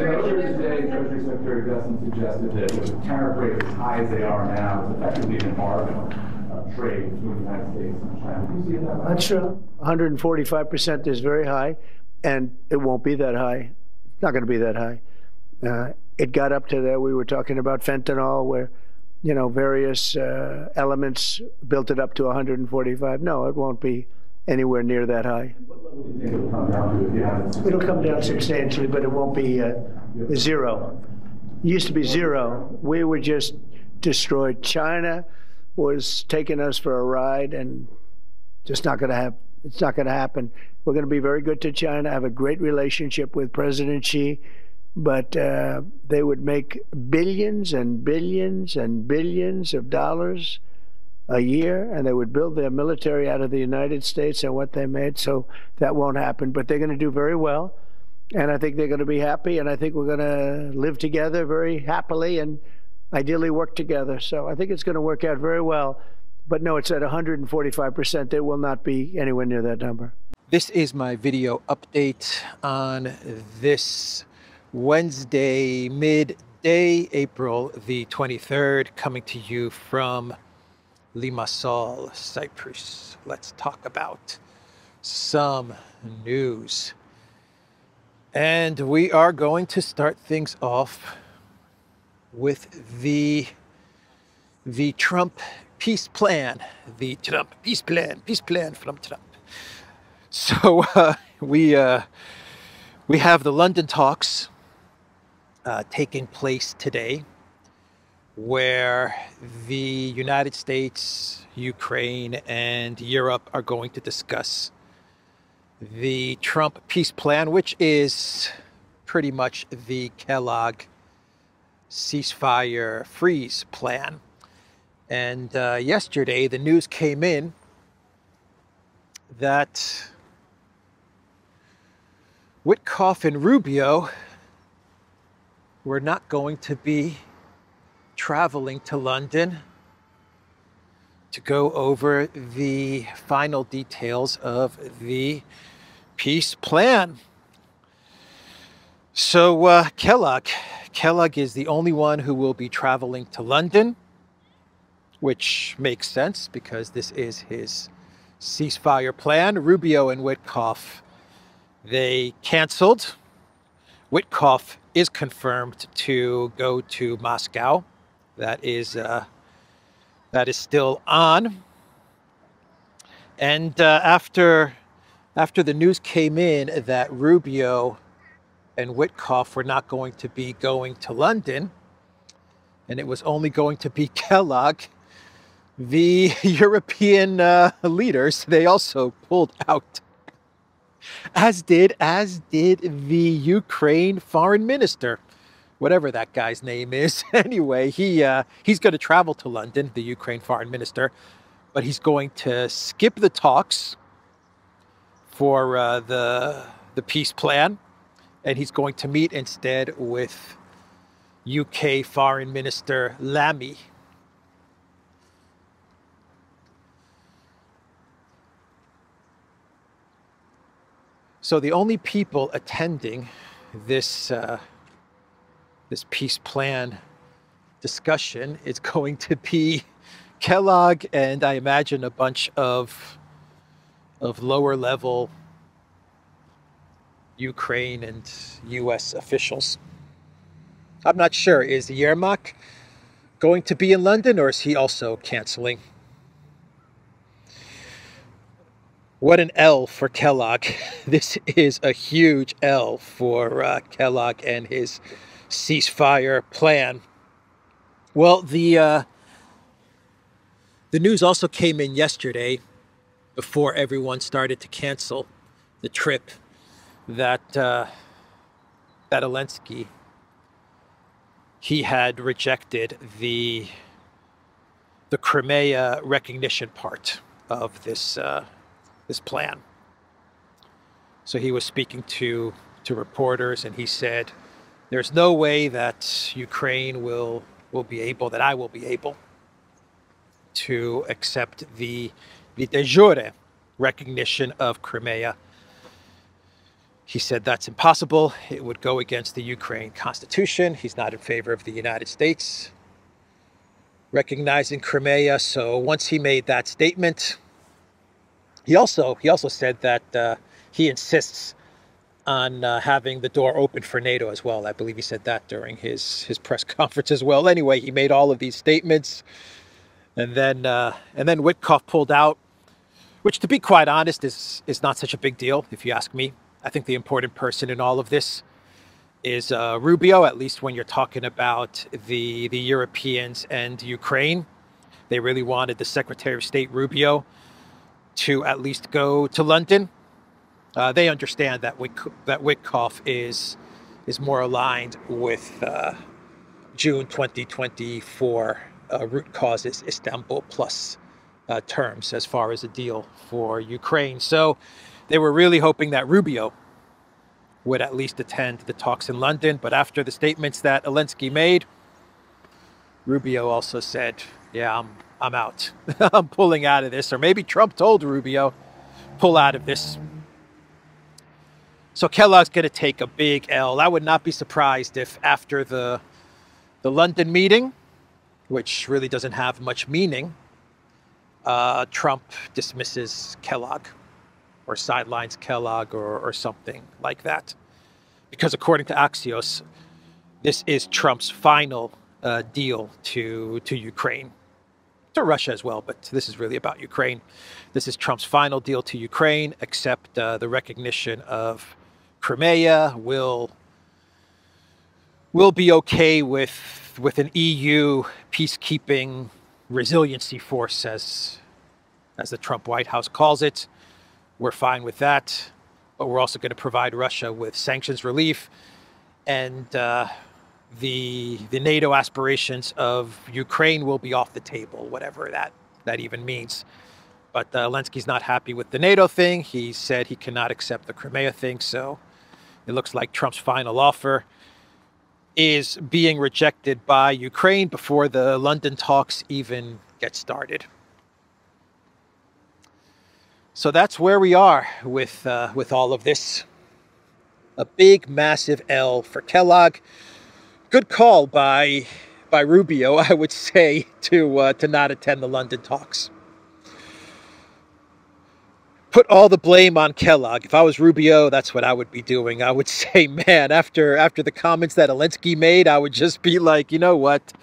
Earlier today, Treasury Secretary Gusson suggested that with the tariff rates as high as they are now, it's effectively an embargo of trade between the United States and China. Do you see it that way? That's true. 145% is very high, and it won't be that high. It's not going to be that high. It got up to that. We were talking about fentanyl, where, you know, various elements built it up to 145. No, it won't be anywhere near that high. What level do you think it'll come down to if you have it? It'll come down substantially, but it won't be zero. It used to be zero. We were just destroyed. China was taking us for a ride, and just not going to have. It's not going to happen. We're going to be very good to China. Have a great relationship with President Xi, but they would make billions and billions and billions of dollars a year, and they would build their military out of the United States and what they made, so that won't happen. But they're going to do very well, and I think they're going to be happy, and I think we're going to live together very happily and ideally work together. So I think it's going to work out very well. But no, it's at 145%. It will not be anywhere near that number. This is my video update on this Wednesday, midday, April the 23rd, coming to you from Limassol, Cyprus. Let's talk about some news. And we are going to start things off with the Trump peace plan. The Trump peace plan from Trump. So we have the London talks taking place today, where the United States, Ukraine, and Europe are going to discuss the Trump peace plan, which is pretty much the Kellogg ceasefire freeze plan. And yesterday, the news came in that Witkoff and Rubio were not going to be traveling to London to go over the final details of the peace plan. So Kellogg is the only one who will be traveling to London, which makes sense because this is his ceasefire plan. Rubio and Witkoff, they canceled. Witkoff is confirmed to go to Moscow. That is still on. And after the news came in that Rubio and Witkoff were not going to be going to London, and it was only going to be Kellogg, the European leaders, they also pulled out, as did the Ukraine foreign minister, whatever that guy's name is. Anyway, he's going to travel to London, the Ukraine foreign minister, but he's going to skip the talks for the peace plan, and he's going to meet instead with UK foreign minister Lammy. So the only people attending this this peace plan discussion is going to be Kellogg and I imagine a bunch of lower level Ukraine and US officials. I'm not sure, is Yermak going to be in London or is he also canceling? What an L for Kellogg. This is a huge L for Kellogg and his ceasefire plan. Well, the news also came in yesterday, before everyone started to cancel the trip, that Zelensky, he had rejected the Crimea recognition part of this plan. So he was speaking to reporters, and he said, "There's no way that Ukraine will be able, that I will be able to accept the de jure recognition of Crimea." He said that's impossible. It would go against the Ukraine Constitution. He's not in favor of the United States recognizing Crimea. So once he made that statement, he also said that he insists on having the door open for NATO as well. I believe he said that during his press conference as well. Anyway, he made all of these statements, and then Witkoff pulled out, which, to be quite honest, is not such a big deal if you ask me. I think the important person in all of this is Rubio, at least when you're talking about the Europeans and Ukraine. They really wanted the Secretary of State Rubio to at least go to London. They understand that Witkoff is more aligned with June 2024 root causes Istanbul plus terms as far as a deal for Ukraine. So they were really hoping that Rubio would at least attend the talks in London. But after the statements that Zelensky made, Rubio also said, yeah, I'm out. I'm pulling out of this. Or maybe Trump told Rubio, pull out of this. So Kellogg's going to take a big L. I would not be surprised if after the London meeting, which really doesn't have much meaning, Trump dismisses Kellogg or sidelines Kellogg or something like that. Because according to Axios, this is Trump's final deal to Ukraine. To Russia as well, but this is really about Ukraine. This is Trump's final deal to Ukraine, except the recognition of Crimea will be okay with an EU peacekeeping resiliency force, as the Trump White House calls it. We're fine with that, but we're also going to provide Russia with sanctions relief, and the NATO aspirations of Ukraine will be off the table, whatever that even means. But Zelensky's not happy with the NATO thing. He said he cannot accept the Crimea thing, so it looks like Trump's final offer is being rejected by Ukraine before the London talks even get started. So that's where we are with all of this. A big, massive L for Kellogg. Good call by Rubio, I would say, to not attend the London talks. Put all the blame on Kellogg. If I was Rubio, that's what I would be doing. I would say, man, after the comments that Zelensky made, I would just be like, you know what?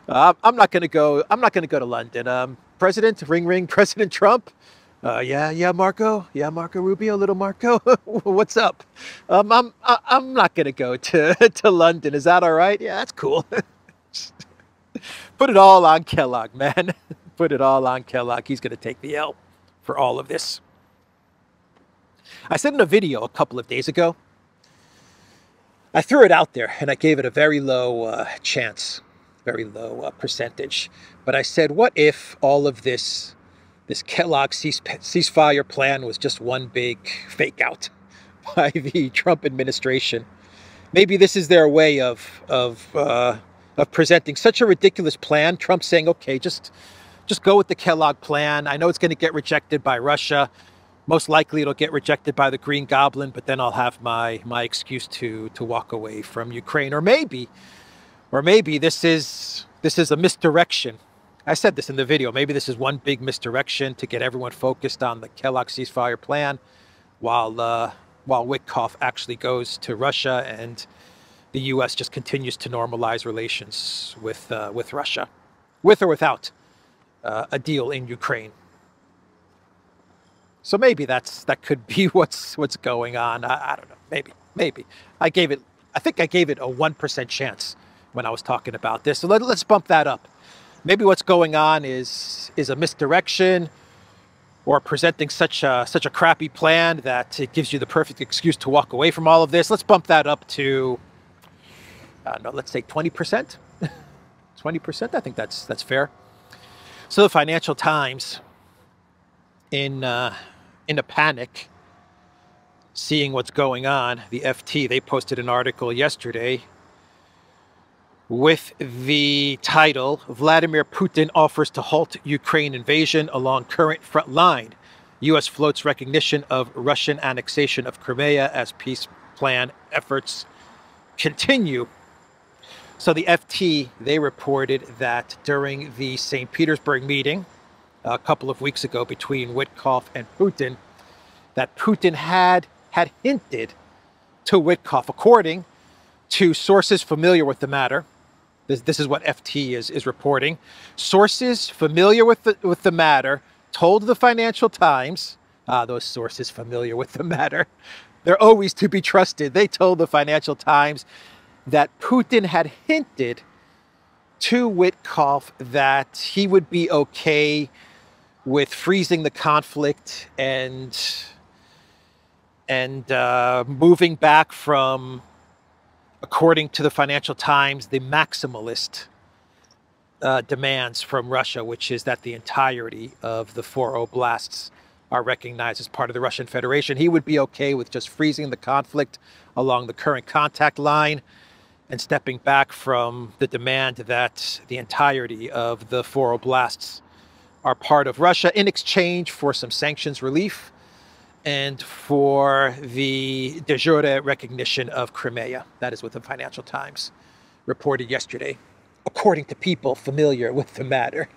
I'm not going to go. I'm not going to go to London. President, ring ring, President Trump. Yeah, Marco. Yeah, Marco Rubio, little Marco. What's up? I'm not going to go to London. Is that all right? Yeah, that's cool. Put it all on Kellogg, man. Put it all on Kellogg. He's going to take the L for all of this. I said in a video a couple of days ago, I threw it out there and I gave it a very low chance, very low percentage. But I said, what if all of this Kellogg ceasefire plan was just one big fake out by the Trump administration? Maybe this is their way of presenting such a ridiculous plan. Trump saying, okay, just go with the Kellogg plan. I know it's going to get rejected by Russia. Most likely it'll get rejected by the Green Goblin, but then I'll have my excuse to walk away from Ukraine. Or maybe this is a misdirection. I said this in the video. Maybe this is one big misdirection to get everyone focused on the Kellogg ceasefire plan, while Witkoff actually goes to Russia and the U.S. just continues to normalize relations with Russia, with or without a deal in Ukraine. So maybe that could be what's going on. I don't know. Maybe. I think I gave it a 1% chance when I was talking about this. So let's bump that up. Maybe what's going on is a misdirection, or presenting such a crappy plan that it gives you the perfect excuse to walk away from all of this. Let's bump that up to, I don't know, let's say 20%. 20%. I think that's fair. So the Financial Times, in a panic, seeing what's going on, the FT, they posted an article yesterday with the title, Vladimir Putin offers to halt Ukraine invasion along current front line U.S. floats recognition of Russian annexation of Crimea as peace plan efforts continue. So the FT, they reported that during the St. Petersburg meeting a couple of weeks ago between Witkoff and Putin, that Putin had hinted to Witkoff, according to sources familiar with the matter. This is what FT is reporting. Sources familiar with the matter told the Financial Times, those sources familiar with the matter, they're always to be trusted. They told the Financial Times that Putin had hinted to Witkoff that he would be okay with freezing the conflict and moving back from, according to the Financial Times, the maximalist demands from Russia, which is that the entirety of the four oblasts are recognized as part of the Russian Federation. He would be okay with just freezing the conflict along the current contact line and stepping back from the demand that the entirety of the four oblasts are part of Russia in exchange for some sanctions relief and for the de jure recognition of Crimea. That is what the Financial Times reported yesterday, according to people familiar with the matter.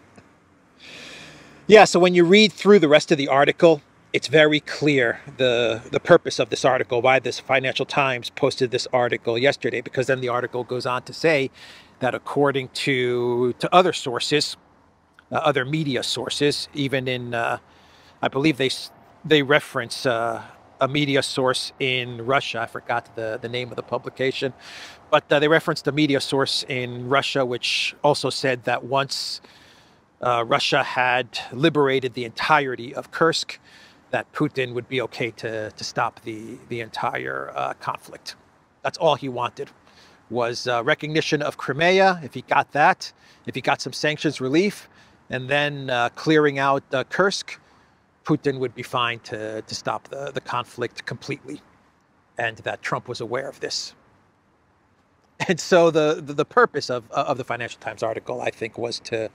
Yeah, so when you read through the rest of the article, it's very clear the purpose of this article, why this Financial Times posted this article yesterday, because then the article goes on to say that according to other sources, other media sources, even in, I believe they reference a media source in Russia. I forgot the name of the publication, but they referenced a media source in Russia, which also said that once Russia had liberated the entirety of Kursk, that Putin would be okay to stop the entire conflict. That's all he wanted, was recognition of Crimea. If he got that, if he got some sanctions relief, and then clearing out Kursk, Putin would be fine to stop the conflict completely, and that Trump was aware of this. And so the purpose of the Financial Times article, I think, was to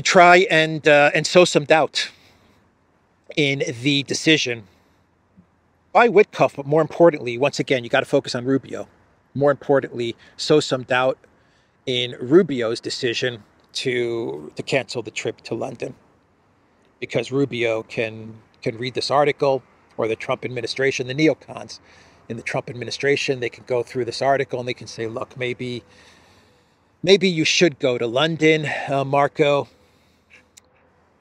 try and sow some doubt in the decision by Witkoff, but more importantly, once again, you got to focus on Rubio. More importantly, sow some doubt in Rubio's decision to cancel the trip to London, because Rubio can read this article, or the Trump administration, the neocons in the Trump administration, they can go through this article and they can say, look, maybe you should go to London, Marco.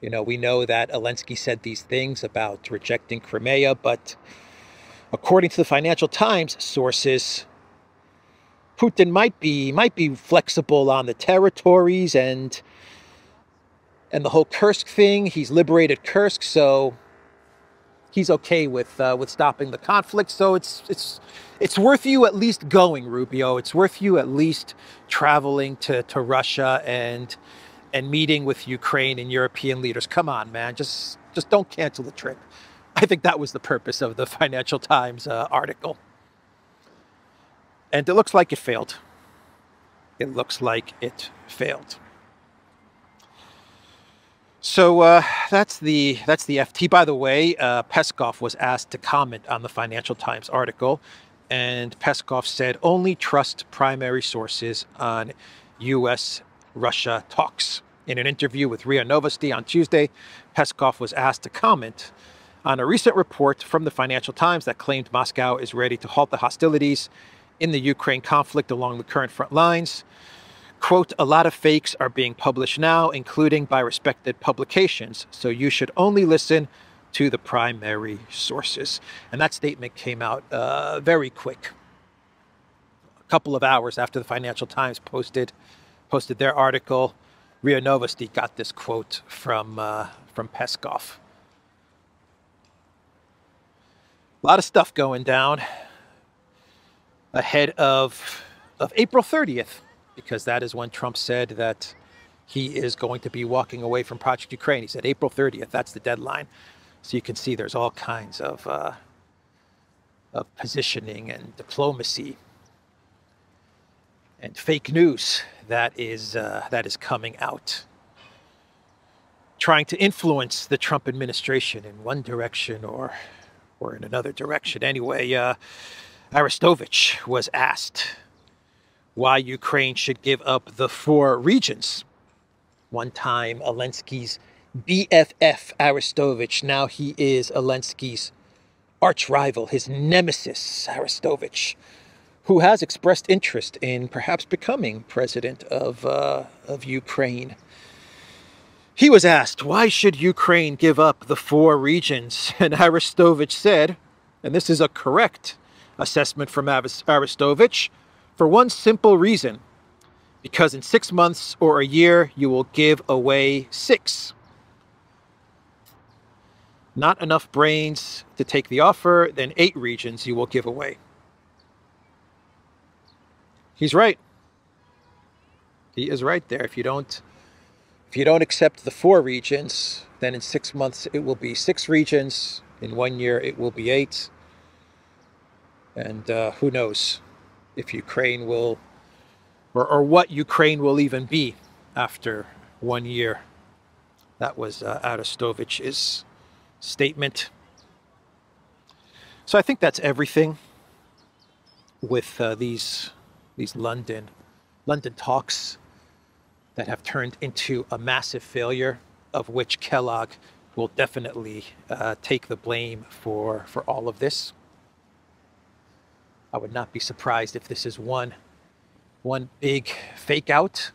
You know, we know that Zelensky said these things about rejecting Crimea, but according to the Financial Times sources, Putin might be flexible on the territories and the whole Kursk thing. He's liberated Kursk, so he's okay with stopping the conflict. So it's worth you at least going, Rubio. It's worth you at least traveling to Russia and meeting with Ukraine and European leaders. Come on, man, just don't cancel the trip. I think that was the purpose of the Financial Times article. And it looks like it failed. It looks like it failed. So that's the FT. By the way, Peskov was asked to comment on the Financial Times article, and Peskov said only trust primary sources on U.S.-Russia talks. In an interview with RIA Novosti on Tuesday, Peskov was asked to comment on a recent report from the Financial Times that claimed Moscow is ready to halt the hostilities in the Ukraine conflict along the current front lines. Quote, a lot of fakes are being published now, including by respected publications, so you should only listen to the primary sources. And that statement came out very quick. A couple of hours after the Financial Times posted their article, RIA Novosti got this quote from Peskov. A lot of stuff going down ahead of April 30th. Because that is when Trump said that he is going to be walking away from Project Ukraine. He said April 30th, that's the deadline. So you can see there's all kinds of positioning and diplomacy and fake news that is coming out trying to influence the Trump administration in one direction or in another direction. Anyway, Arestovich was asked why Ukraine should give up the 4 regions. One time, Zelensky's BFF, Arestovich. Now he is Zelensky's arch rival, his nemesis, Arestovich, who has expressed interest in perhaps becoming president of Ukraine. He was asked, why should Ukraine give up the 4 regions? And Arestovich said, and this is a correct assessment from Arestovich, for one simple reason, because in 6 months or a year, you will give away 6. Not enough brains to take the offer, then 8 regions you will give away. He's right. He is right there. If you don't accept the 4 regions, then in 6 months it will be 6 regions. In 1 year it will be 8. And who knows if Ukraine will, or what Ukraine will even be after 1 year. That was Arestovich's statement. So I think that's everything with these London talks that have turned into a massive failure, of which Kellogg will definitely take the blame for all of this. I would not be surprised if this is one big fake out.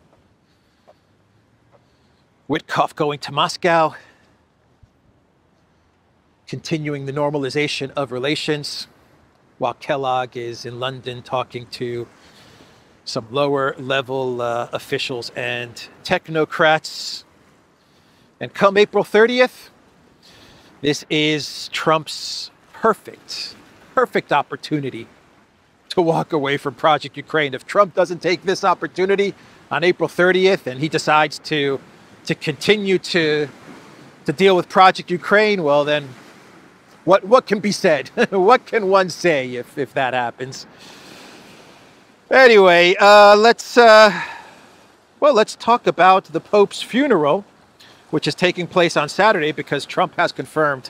Witkoff going to Moscow, continuing the normalization of relations, while Kellogg is in London talking to some lower level officials and technocrats. And come April 30th, this is Trump's perfect opportunity to walk away from Project Ukraine. If Trump doesn't take this opportunity on April 30th and he decides to continue to deal with Project Ukraine, well then, what can be said? What can one say if that happens? Anyway, let's talk about the Pope's funeral, which is taking place on Saturday, because Trump has confirmed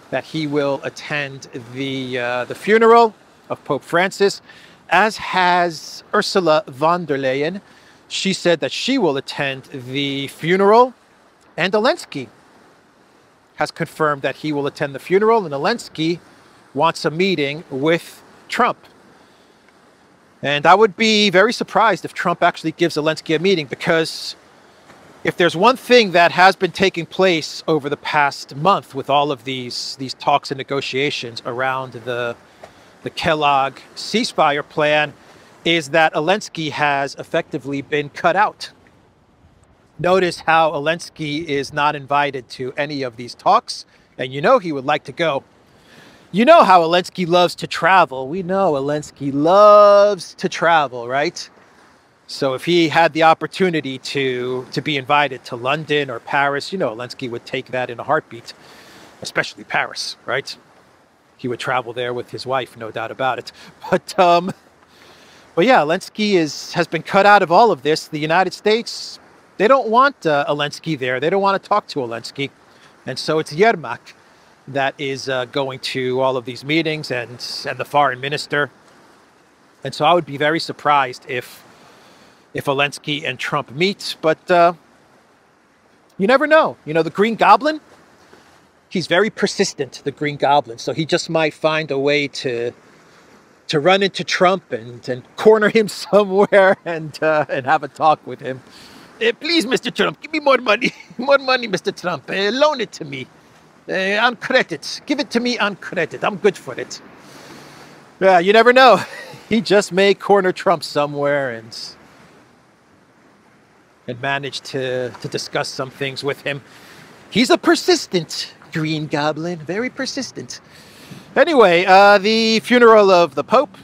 that he will attend the funeral of Pope Francis, as has Ursula von der Leyen. She said that she will attend the funeral, and Zelensky has confirmed that he will attend the funeral, and Zelensky wants a meeting with Trump. And I would be very surprised if Trump actually gives Zelensky a meeting, because if there's one thing that has been taking place over the past month with all of these talks and negotiations around the Kellogg ceasefire plan, is that Zelensky has effectively been cut out. Notice how Zelensky is not invited to any of these talks, and you know he would like to go. You know how Zelensky loves to travel. We know Zelensky loves to travel, right? So if he had the opportunity to be invited to London or Paris, you know Zelensky would take that in a heartbeat, especially Paris, right? He would travel there with his wife, no doubt about it. But yeah, Zelensky has been cut out of all of this. The United States, they don't want Zelensky there. They don't want to talk to Zelensky. And so it's Yermak that is going to all of these meetings, and the foreign minister. And so I would be very surprised if Zelensky and Trump meet, but you never know. You know, the Green Goblin, he's very persistent, the Green Goblin. So he just might find a way to run into Trump and corner him somewhere and have a talk with him. Please, Mr. Trump, give me more money. More money, Mr. Trump. Loan it to me. On credit. Give it to me on credit. I'm good for it. Yeah, you never know. He just may corner Trump somewhere and manage to discuss some things with him. He's a persistent Green Goblin. Very persistent. Anyway, the funeral of the Pope,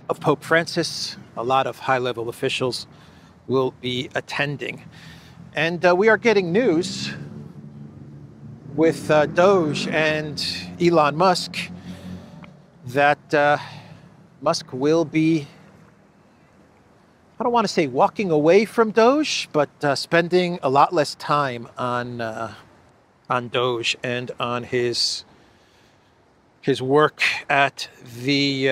of Pope Francis, a lot of high-level officials will be attending. And we are getting news with DOGE and Elon Musk that Musk will be I don't want to say walking away from Doge, but spending a lot less time on Doge and on his work at the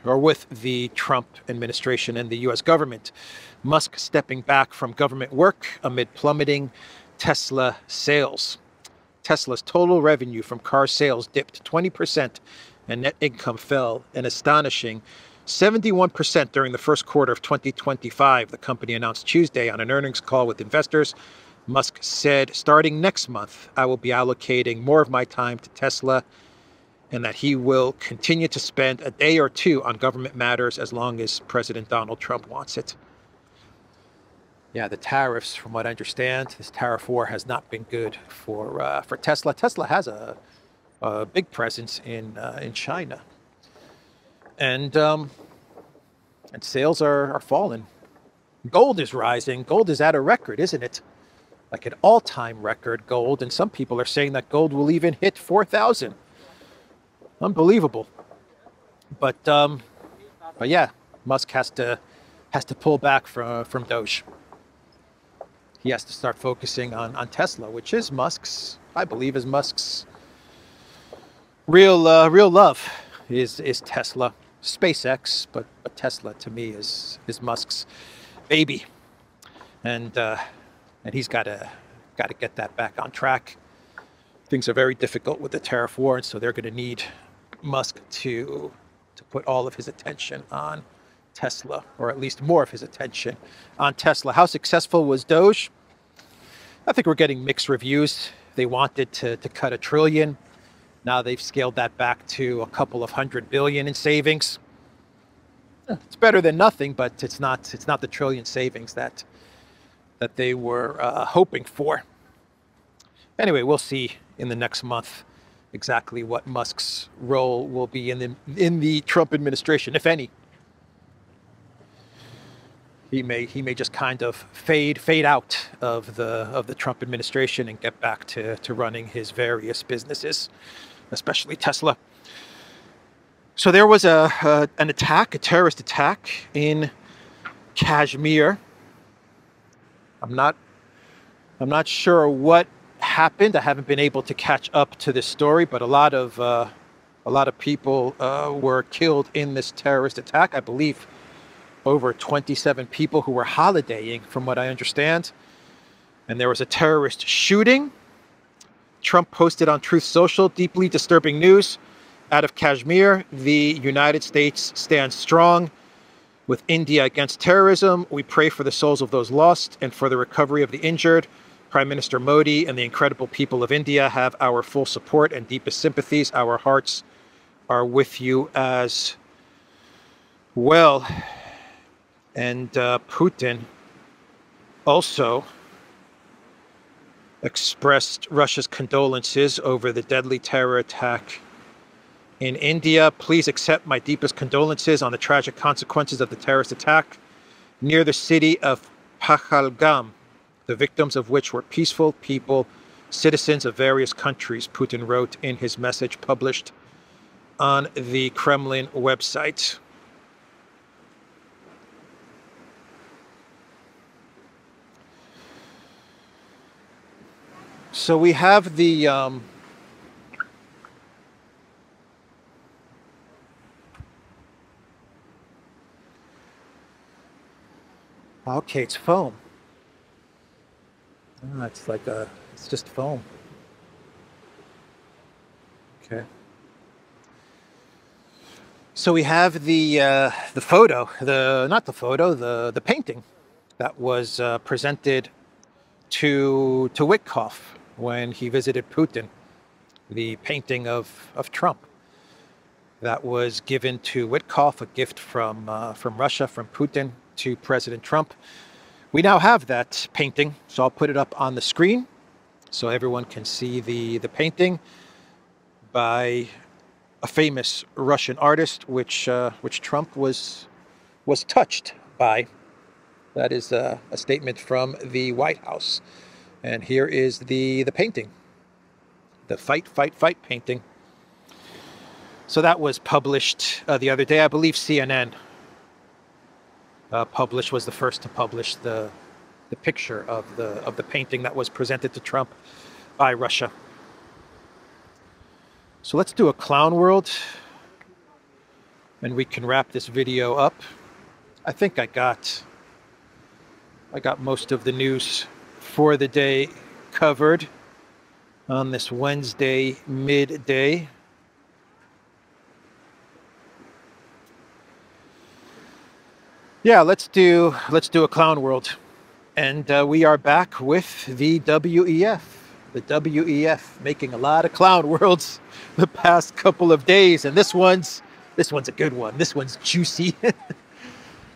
or with the Trump administration and the U.S. government. Musk stepping back from government work amid plummeting Tesla sales. Tesla's total revenue from car sales dipped 20% and net income fell an astonishing 71% during the first quarter of 2025, the company announced Tuesday on an earnings call with investors. Musk said, starting next month, I will be allocating more of my time to Tesla and that he will continue to spend a day or two on government matters as long as President Donald Trump wants it. Yeah, the tariffs, from what I understand, this tariff war has not been good for Tesla. Tesla has a big presence in China. And sales are falling. Gold is rising. Gold is at a record, isn't it? Like an all-time record, gold. And some people are saying that gold will even hit 4,000. Unbelievable. But yeah, Musk has to pull back from Doge. He has to start focusing on Tesla, which is Musk's, I believe, is Musk's real love is Tesla. SpaceX, but Tesla to me is Musk's baby, and he's got to get that back on track. Things are very difficult with the tariff war, and so they're going to need Musk to put all of his attention on Tesla, or at least more of his attention on Tesla. How successful was Doge? I think we're getting mixed reviews. They wanted to cut $1 trillion. Now they've scaled that back to a couple of $100 billion in savings. It's better than nothing, but it's not the $1 trillion savings that they were hoping for. Anyway, we'll see in the next month exactly what Musk's role will be in the Trump administration, if any. He may just kind of fade out of the Trump administration and get back to running his various businesses, especially Tesla. So there was an attack, a terrorist attack in Kashmir. I'm not sure what happened. I haven't been able to catch up to this story, but a lot of people were killed in this terrorist attack. I believe over 27 people who were holidaying, from what I understand. And there was a terrorist shooting. Trump posted on Truth Social, deeply disturbing news out of Kashmir. The United States stands strong with India against terrorism. We pray for the souls of those lost and for the recovery of the injured. Prime Minister Modi and the incredible people of India have our full support and deepest sympathies. Our hearts are with you as well. And Putin also expressed Russia's condolences over the deadly terror attack in India. Please accept my deepest condolences on the tragic consequences of the terrorist attack near the city of Pahalgam, the victims of which were peaceful people, citizens of various countries, Putin wrote in his message published on the Kremlin website. So we have the okay, it's foam. Oh, it's just foam. Okay. So we have the photo, the painting that was presented to Witkoff when he visited Putin, the painting of Trump that was given to Witkoff, a gift from Russia, from Putin to President Trump. We now have that painting, so I'll put it up on the screen so everyone can see the painting by a famous Russian artist, which Trump was touched by. That is a statement from the White House. And here is the painting, the Fight, Fight, Fight painting. So that was published the other day. I believe CNN published, was the first to publish the picture of the painting that was presented to Trump by Russia. So let's do a clown world, and we can wrap this video up. I think I got most of the news for the day covered on this Wednesday midday. Yeah, let's do a clown world, and we are back with the WEF. The WEF making a lot of clown worlds the past couple of days, and this one's a good one. This one's juicy.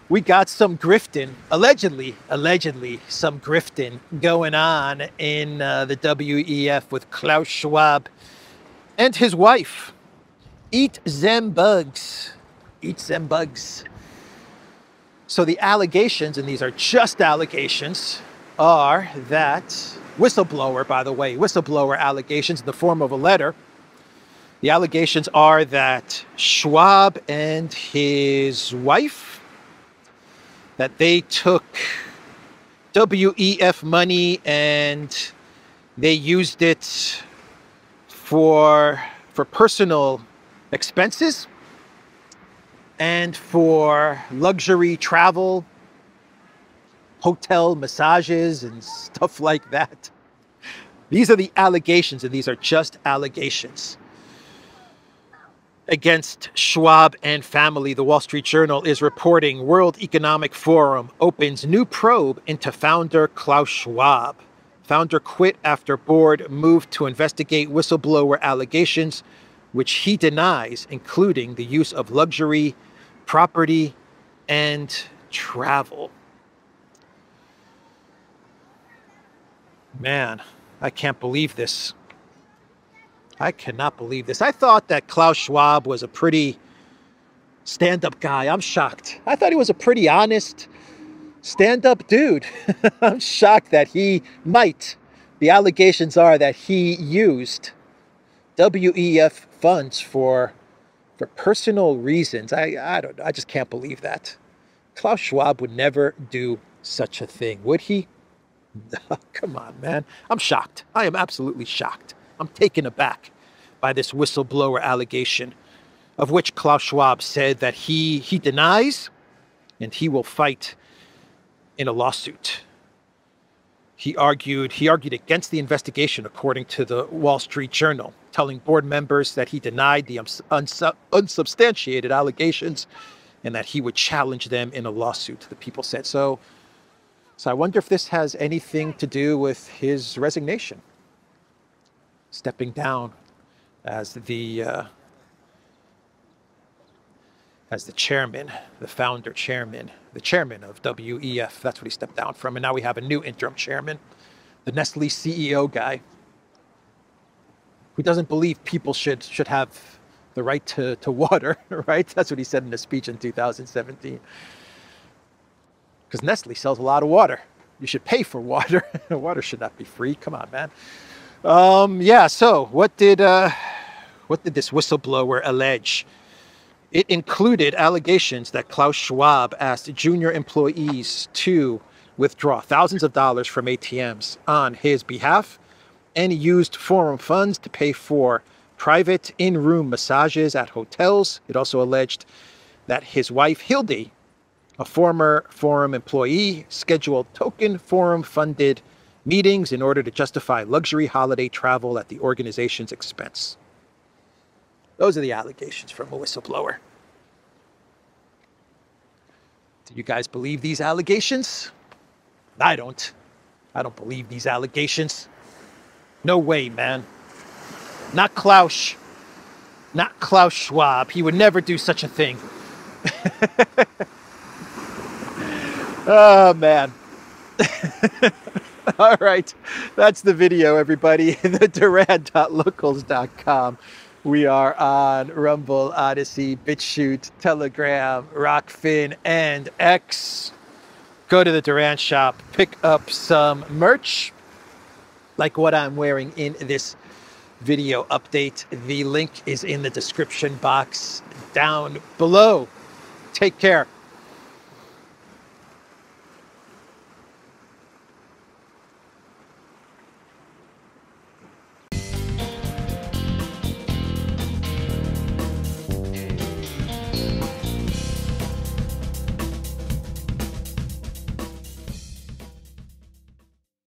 We got some grifting, allegedly some grifting going on in the WEF with Klaus Schwab and his wife. Eat them bugs. Eat them bugs. So the allegations, and these are just allegations, are that whistleblower, by the way, whistleblower allegations in the form of a letter. The allegations are that Schwab and his wife, that they took WEF money and they used it for personal expenses and for luxury travel, hotel massages and stuff like that. These are the allegations, and these are just allegations against Schwab and family. The Wall Street Journal is reporting World Economic Forum opens new probe into founder Klaus Schwab. Founder quit after board moved to investigate whistleblower allegations, which he denies, including the use of luxury, property, and travel. Man, I can't believe this. I cannot believe this. I thought that Klaus Schwab was a pretty stand-up guy. I'm shocked. I thought he was a pretty honest, stand-up dude. I'm shocked that he might. The allegations are that he used WEF funds for personal reasons. I don't know. I just can't believe that. Klaus Schwab would never do such a thing, would he? Come on, man. I'm shocked. I am absolutely shocked. I'm taken aback by this whistleblower allegation, of which Klaus Schwab said that he denies, and he will fight in a lawsuit. He argued against the investigation, according to the Wall Street Journal, telling board members that he denied the unsubstantiated allegations and that he would challenge them in a lawsuit, the people said. So I wonder if this has anything to do with his resignation, stepping down as the chairman, the founder chairman, the chairman of WEF. That's what he stepped down from. And now we have a new interim chairman, the Nestle CEO guy, who doesn't believe people should have the right to water, right? That's what he said in a speech in 2017. Because Nestle sells a lot of water. You should pay for water. Water should not be free. Come on, man. Yeah, so what did this whistleblower allege? It included allegations that Klaus Schwab asked junior employees to withdraw thousands of dollars from ATMs on his behalf, and he used forum funds to pay for private in-room massages at hotels. It also alleged that his wife, Hildy, a former forum employee, scheduled token forum-funded meetings in order to justify luxury holiday travel at the organization's expense. Those are the allegations from a whistleblower. Do you guys believe these allegations? I don't. I don't believe these allegations. No way, man. Not Klaus. Not Klaus Schwab. He would never do such a thing. Oh, man. All right. That's the video, everybody. The Duran.locals.com. We are on Rumble, ODYSEE, BitChute, Telegram, Rockfin, and X. Go to the Duran shop. Pick up some merch, like what I'm wearing in this video update. The link is in the description box down below. Take care.